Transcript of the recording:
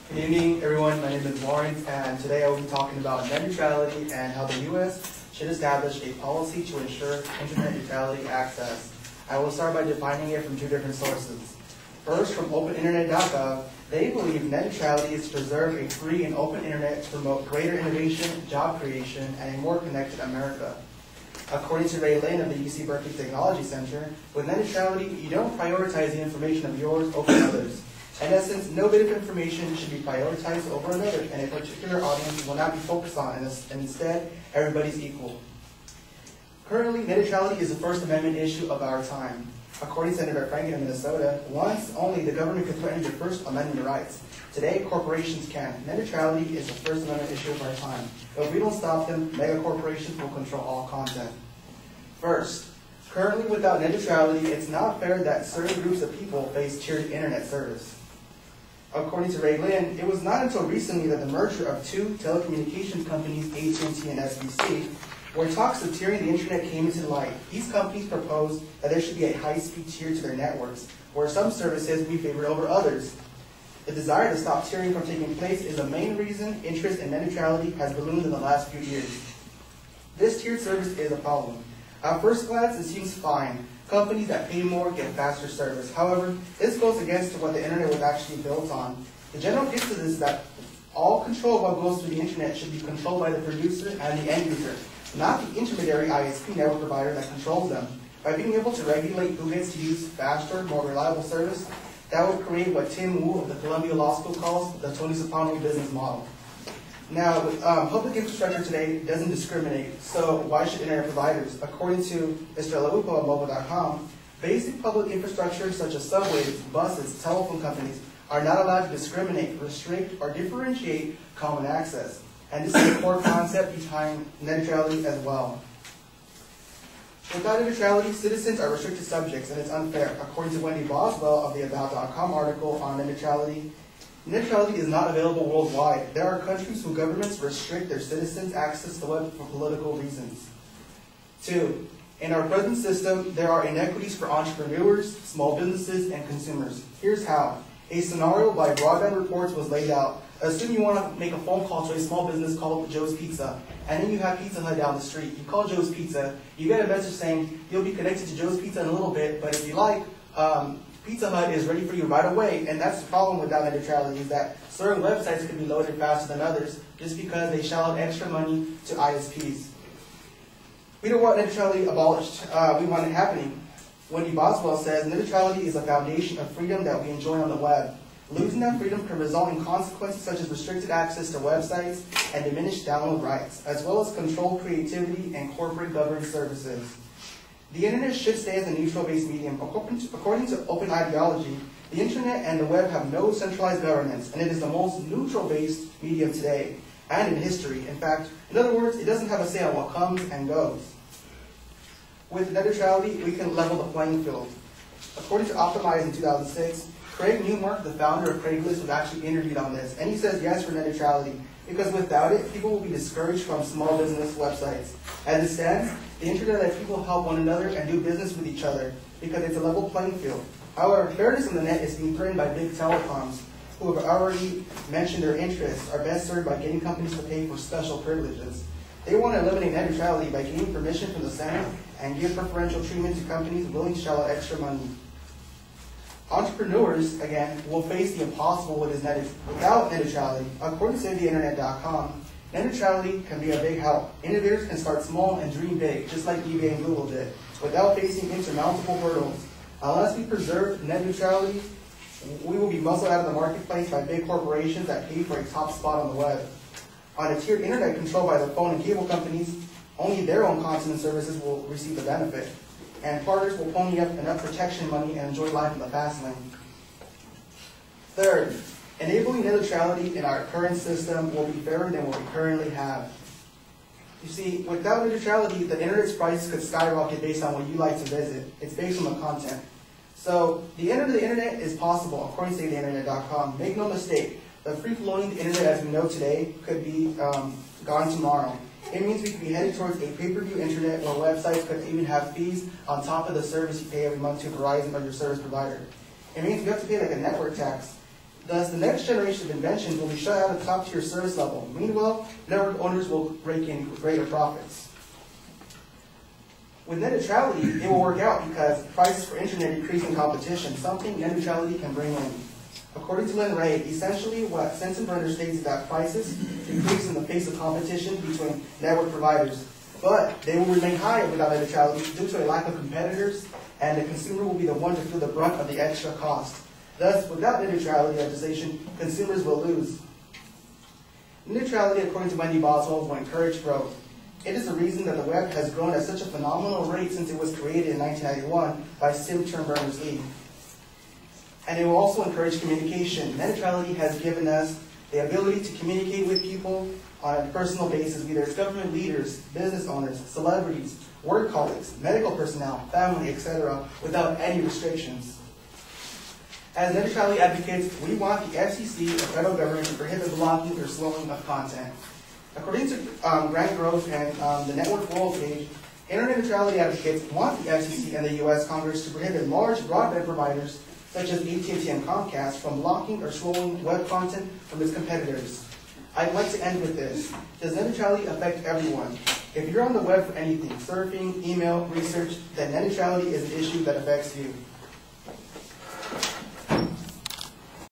Good evening, everyone. My name is Lawrence, and today I will be talking about net neutrality and how the U.S. should establish a policy to ensure internet neutrality access. I will start by defining it from two different sources. First, from openinternet.gov, they believe net neutrality is to preserve a free and open internet to promote greater innovation, job creation, and a more connected America. According to Ray Lin of the UC Berkeley Technology Center, with net neutrality, you don't prioritize the information of yours over others. In essence, no bit of information should be prioritized over another, and a particular audience will not be focused on, and instead, everybody's equal. Currently, net neutrality is the First Amendment issue of our time. According to Senator Franken of Minnesota, once only the government could threaten your First Amendment rights. Today, corporations can. Net neutrality is the First Amendment issue of our time. If we don't stop them, mega corporations will control all content. First, currently without net neutrality, it's not fair that certain groups of people face tiered internet service. According to Ray Lin, it was not until recently that the merger of two telecommunications companies, AT&T and SBC, where talks of tiering the internet came into light. These companies proposed that there should be a high-speed tier to their networks, where some services be favored over others. The desire to stop tiering from taking place is the main reason interest in net neutrality has ballooned in the last few years. This tiered service is a problem. At first glance, it seems fine. Companies that pay more get faster service. However, this goes against what the internet was actually built on. The general gist of this is that all control of what goes through the internet should be controlled by the producer and the end user, not the intermediary ISP network provider that controls them. By being able to regulate who gets to use faster, more reliable service, that would create what Tim Wu of the Columbia Law School calls the Tony Soprano business model. Now, public infrastructure today doesn't discriminate, so why should internet providers? According to Mr. Laupo of mobile.com, basic public infrastructure such as subways, buses, telephone companies are not allowed to discriminate, restrict, or differentiate common access. And this is a core concept behind net neutrality as well. Without net neutrality, citizens are restricted subjects, and it's unfair. According to Wendy Boswell of the About.com article on net neutrality is not available worldwide. There are countries whose governments restrict their citizens' access to the web for political reasons. 2. In our present system, there are inequities for entrepreneurs, small businesses, and consumers. Here's how. A scenario by Broadband Reports was laid out. Assume you want to make a phone call to a small business called Joe's Pizza, and then you have Pizza Hut down the street. You call Joe's Pizza, you get a message saying you'll be connected to Joe's Pizza in a little bit, but if you like, Pizza Hut is ready for you right away, and that's the problem with net neutrality, is that certain websites can be loaded faster than others just because they shell out extra money to ISPs. We don't want net neutrality abolished. We want it happening. Wendy Boswell says, net neutrality is a foundation of freedom that we enjoy on the web. Losing that freedom can result in consequences such as restricted access to websites and diminished download rights, as well as controlled creativity and corporate governed services. The internet should stay as a neutral-based medium. According to open ideology, the internet and the web have no centralized governance, and it is the most neutral-based medium today and in history. In fact, in other words, it doesn't have a say on what comes and goes. With net neutrality, we can level the playing field. According to Optimize in 2006, Craig Newmark, the founder of Craigslist, was actually interviewed on this, and he says yes for net neutrality, because without it, people will be discouraged from small business websites. As it stands, the internet lets people help one another and do business with each other, because it's a level playing field. However, fairness on the net is being threatened by big telecoms, who have already mentioned their interests are best served by getting companies to pay for special privileges. They want to eliminate net neutrality by gaining permission from the Senate and give preferential treatment to companies willing to shell out extra money. Entrepreneurs, again, will face the impossible without net neutrality. According to SaveTheInternet.com, net neutrality can be a big help. Innovators can start small and dream big, just like eBay and Google did, without facing insurmountable hurdles. Unless we preserve net neutrality, we will be muscled out of the marketplace by big corporations that pay for a top spot on the web. On a tiered internet controlled by the phone and cable companies, only their own content and services will receive the benefit, and partners will pony up enough protection money and enjoy life in the fast lane. Third, enabling net neutrality in our current system will be fairer than what we currently have. You see, without net neutrality, the internet's price could skyrocket based on what you like to visit. It's based on the content. So, the end of the internet is possible, according to SaveTheInternet.com. Make no mistake, the free-flowing internet as we know today could be gone tomorrow. It means we could be headed towards a pay-per-view internet where websites could even have fees on top of the service you pay every month to Verizon or your service provider. It means you have to pay like a network tax. Thus, the next generation of inventions will be shut out of top-tier service level. Meanwhile, network owners will rake in greater profits. With net neutrality, it will work out because prices for internet decrease in competition, something net neutrality can bring in. According to Lynn Ray, essentially what Sensenbrenner states is that prices decrease in the face of competition between network providers, but they will remain high without net neutrality due to a lack of competitors, and the consumer will be the one to feel the brunt of the extra cost. Thus, without net neutrality legislation, consumers will lose. Net neutrality, according to Wendy Boswell, will encourage growth. It is the reason that the web has grown at such a phenomenal rate since it was created in 1991 by Tim Berners-Lee. And it will also encourage communication. Net neutrality has given us the ability to communicate with people on a personal basis, whether it's government leaders, business owners, celebrities, work colleagues, medical personnel, family, etc., without any restrictions. As net neutrality advocates, we want the FCC, the federal government, to prohibit blocking or slowing of content. According to Grant Grove and the Network World page, internet neutrality advocates want the FCC and the U.S. Congress to prohibit large broadband providers such as AT&T and Comcast from blocking or slowing web content from its competitors. I'd like to end with this. Does net neutrality affect everyone? If you're on the web for anything, surfing, email, research, then net neutrality is an issue that affects you.